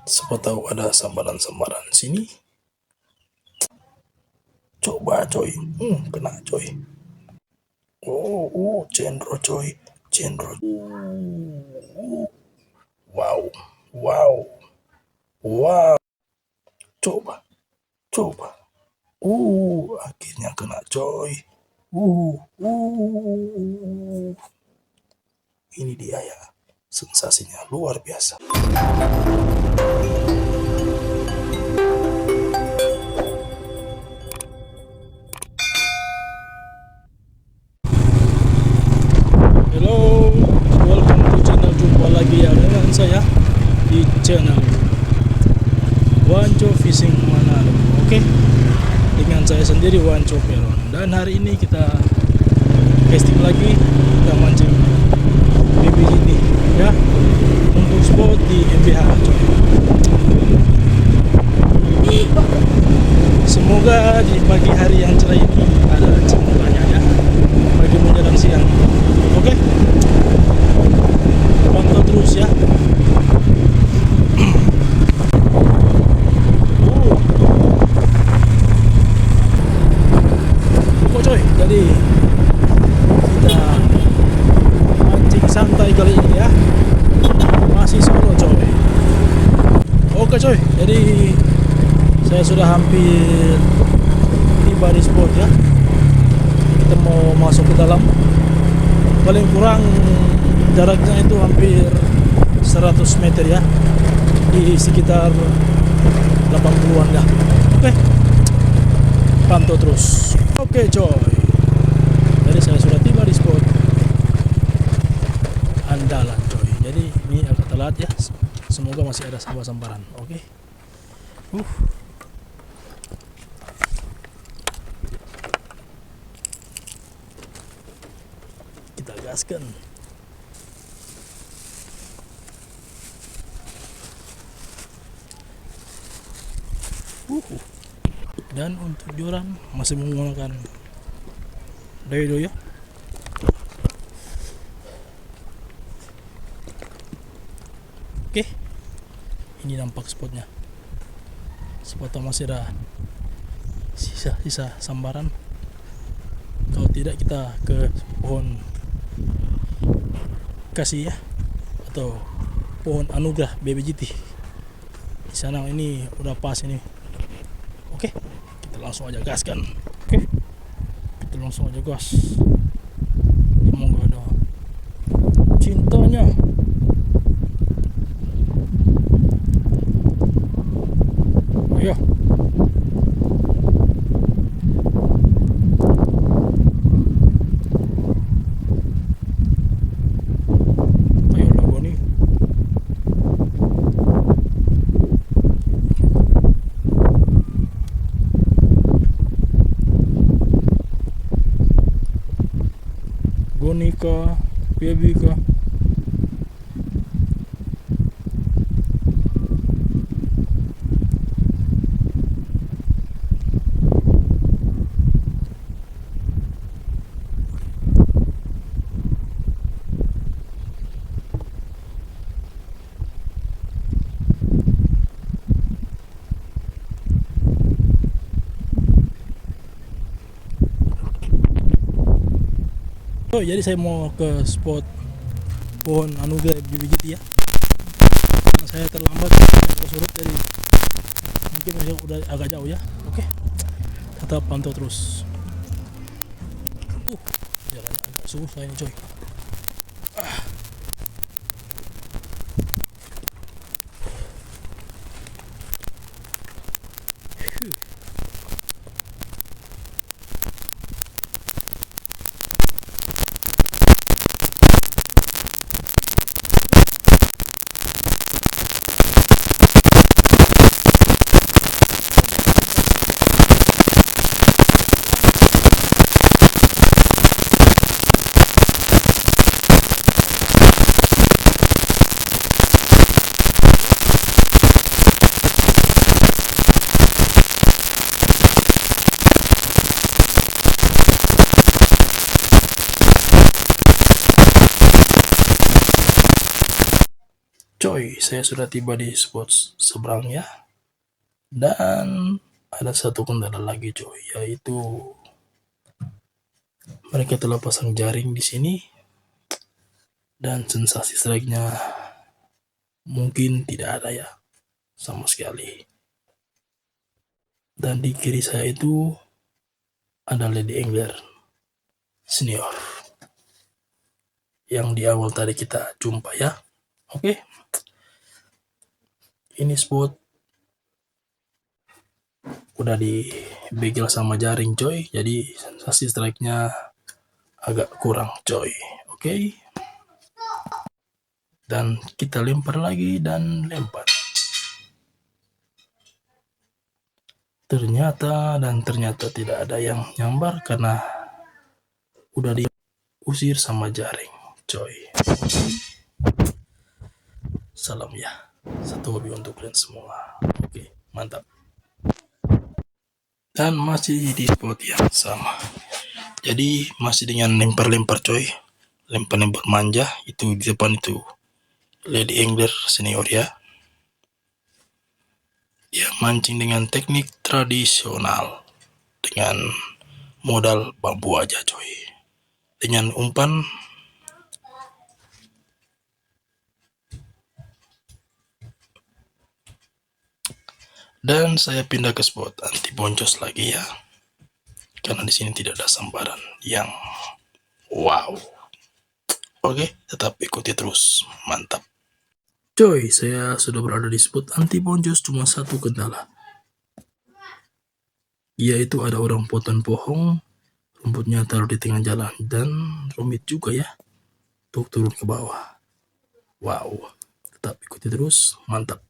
Siapa tahu ada sambaran-sambaran sini. Coba coy. Kena coy. Cendro coy. Cendro. Wow. Wow. Wow. Coba. Coba. Akhirnya kena coy. Ini dia ya. Sensasinya luar biasa. Hello, welcome to channel. Jumpa lagi ya dengan saya di channel Wanco Fishing Manado. Oke, dengan saya sendiri Wanco Peron. Dan hari ini kita casting lagi, kita mancing BBJ ini ya, untuk spot di MBH coy. Semoga di pagi hari yang cerah ini ada cimolanya ya, bagi menjelang siang. Oke, pantau terus ya. Coy, jadi kita mancing santai kali ini ya, masih solo coy. Oke coy, jadi saya sudah hampir tiba di spot ya. Kita mau masuk ke dalam. Paling kurang jaraknya itu hampir 100 meter ya, di sekitar 80-an dah. Oke, pantau terus. Oke coy, jadi saya sudah tiba di spot andalan coy. Jadi ini agak telat ya, semoga masih ada sambaran. Oke. Kita gaskan. Dan untuk joran masih menggunakan daido ya. Oke, ini nampak spotnya. Spotnya masih ada sisa sambaran. Kalau tidak kita ke pohon kasih ya, atau pohon anugerah BBJT. Di sana ini udah pas ini. Oke, kita langsung aja gaskan. Oke, kita langsung aja gas. Semoga ada cintanya. Ayo. Gonika, Bebika. Jadi saya mau ke spot pohon anugerah BBJT ya. Karena saya terlambat surut, jadi mungkin udah agak jauh ya. Oke, tetap pantau terus. Jalan agak susah ini coy. Coy, saya sudah tiba di spot seberangnya dan ada satu kendala lagi coy, yaitu mereka telah pasang jaring di sini dan sensasi strike-nya mungkin tidak ada ya sama sekali. Dan di kiri saya itu ada Lady Angler Senior yang di awal tadi kita jumpa ya. Oke, ini spot udah dibegel sama jaring coy, jadi sensasi strike-nya agak kurang coy. Oke, dan kita lempar lagi dan lempar. Ternyata tidak ada yang nyambar karena udah diusir sama jaring coy. Salam ya, satu hobi untuk kalian semua. Oke, mantap. Dan masih di spot yang sama, jadi masih dengan lempar-lempar coy, lempar-lempar manja. Itu di depan itu Lady Angler Senior ya. Dia mancing dengan teknik tradisional dengan modal bambu aja coy, dengan umpan dan saya pindah ke spot anti boncos lagi ya, karena di sini tidak ada sambaran yang wow. Oke, tetap ikuti terus, mantap. Coy, saya sudah berada di spot anti boncos, cuma satu kendala, yaitu ada orang potong pohon, rumputnya taruh di tengah jalan dan rumit juga ya untuk turun ke bawah. Wow, tetap ikuti terus, mantap,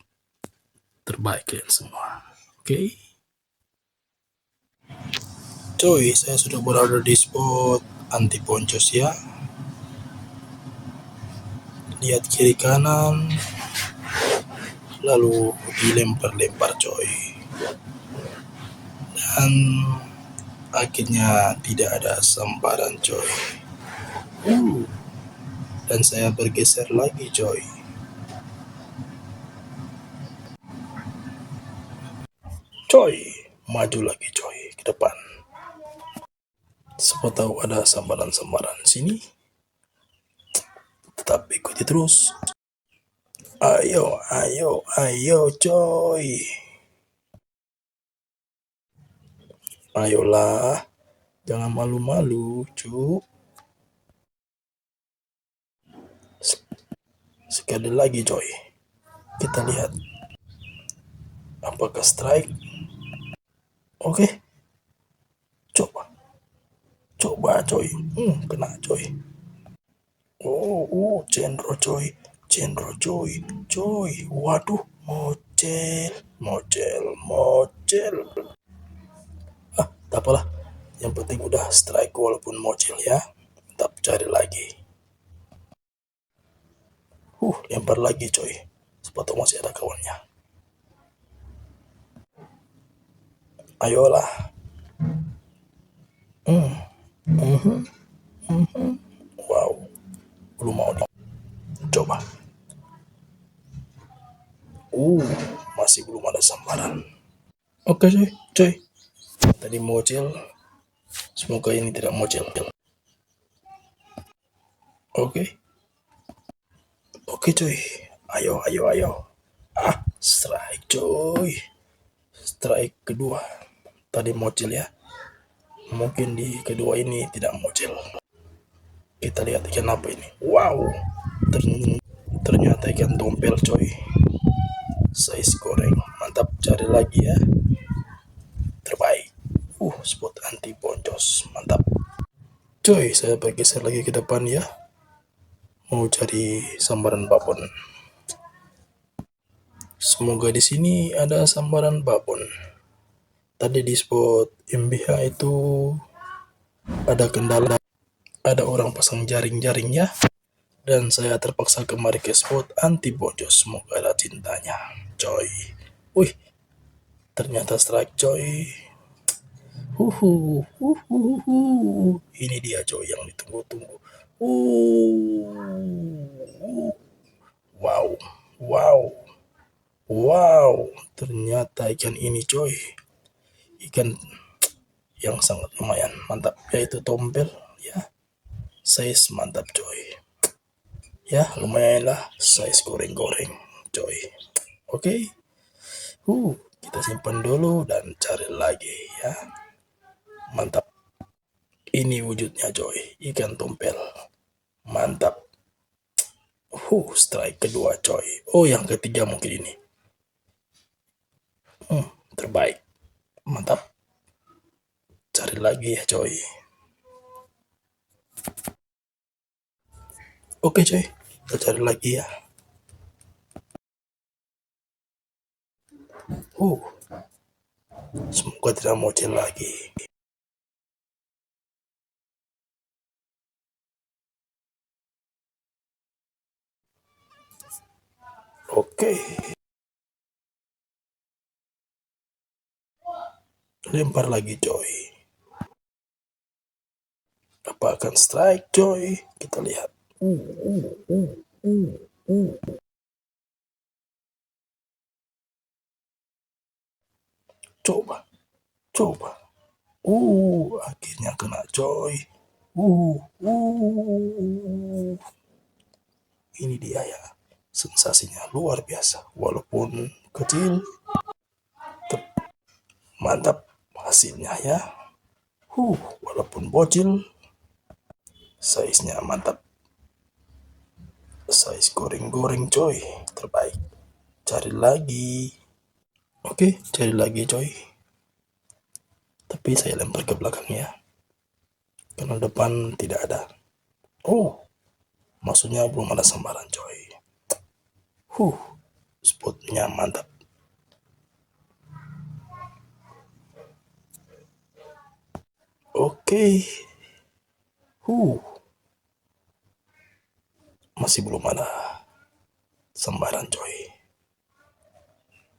terbaik kalian semua. Oke. Coy, saya sudah berada di spot anti boncos ya. Lihat kiri kanan, lalu dilempar-lempar coy, dan akhirnya tidak ada sambaran coy. Dan saya bergeser lagi coy. Coy, maju lagi coy ke depan. Siapa tahu ada sambaran-sambaran sini. Tetap ikuti terus. Ayo, ayo, ayo coy. Ayolah, jangan malu-malu cuk. Sekali lagi coy, kita lihat apakah strike. Oke, coba coy. Kena coy. Oh, cendro coy, coy. Waduh, mocel. Tak apalah, yang penting udah strike walaupun mocel ya. Tetap cari lagi. Lempar lagi coy, sepatu masih ada kawannya. Ayolah. Wow, belum mau coba. Masih belum ada sambaran. Oke coy. Tadi mocel, semoga ini tidak mocel. Oke coy, ayo. Strike coy, strike kedua. Tadi mocel ya, mungkin di kedua ini tidak mocel. Kita lihat ikan apa ini. Wow, ternyata ikan tompel coy, size goreng. Mantap, cari lagi ya, terbaik. Spot anti boncos, mantap. Coy, saya bergeser lagi ke depan ya, mau cari sambaran babon. Semoga di sini ada sambaran babon. Tadi di spot MBH itu ada kendala, ada orang pasang jaring-jaringnya, dan saya terpaksa kembali ke spot anti boncos. Semoga ada cintanya, coy. Ternyata strike coy. Ini dia coy yang ditunggu-tunggu. Wow, Wow, wow, ternyata ikan ini coy, ikan yang sangat lumayan mantap, yaitu tompel ya, size mantap coy. Ya lumayan lah, size goreng-goreng coy. Oke, kita simpan dulu dan cari lagi ya. Mantap. Ini wujudnya coy, ikan tompel. Mantap. Strike kedua coy. Oh, yang ketiga mungkin ini. Terbaik. Mantap. Cari lagi ya coy. Oke coy, kita cari lagi ya. Semoga tidak muncul lagi. Oke. Lempar lagi coy. Apa akan strike coy? Kita lihat. Coba. Coba. Akhirnya kena coy. Ini dia ya. Sensasinya luar biasa. Walaupun kecil, mantap hasilnya ya. Walaupun bocil, size-nya mantap. Size goreng-goreng coy, terbaik. Cari lagi. Oke, cari lagi coy. Tapi saya lempar ke belakang ya. Karena depan tidak ada. Maksudnya belum ada sambaran coy. Spotnya mantap. Oke. Masih belum ada sambaran coy.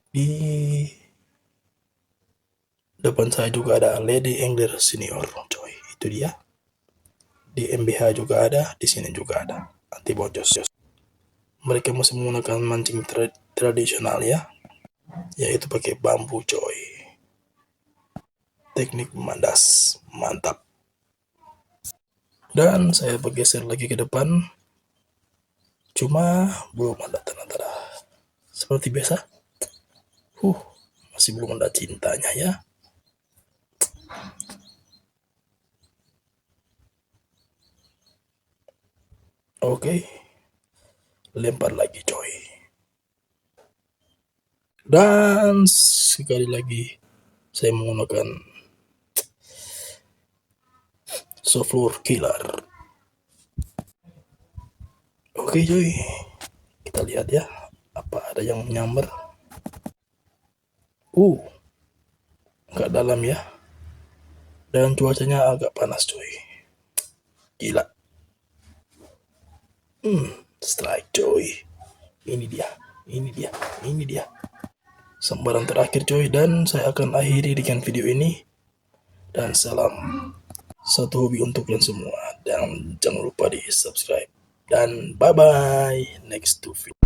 Di depan saya juga ada Lady Angler Senior coy. Itu dia. Di MBH juga ada, di sini juga ada. Anti bocos. Mereka masih menggunakan mancing tradisional ya, yaitu pakai bambu coy. Teknik memandas mantap. Dan saya bergeser lagi ke depan, cuma belum ada tanda-tanda seperti biasa. Masih belum ada cintanya ya. Oke, lempar lagi coy. Dan sekali lagi saya menggunakan soft lure killer. Oke coy, kita lihat ya, apa ada yang menyambar. Agak dalam ya, dan cuacanya agak panas coy. Gila. Strike coy. Ini dia. Sambaran terakhir coy, dan saya akan akhiri dengan video ini. Dan salam satu hobi untuk kalian semua. Dan jangan lupa di subscribe. Dan bye bye. Next to video.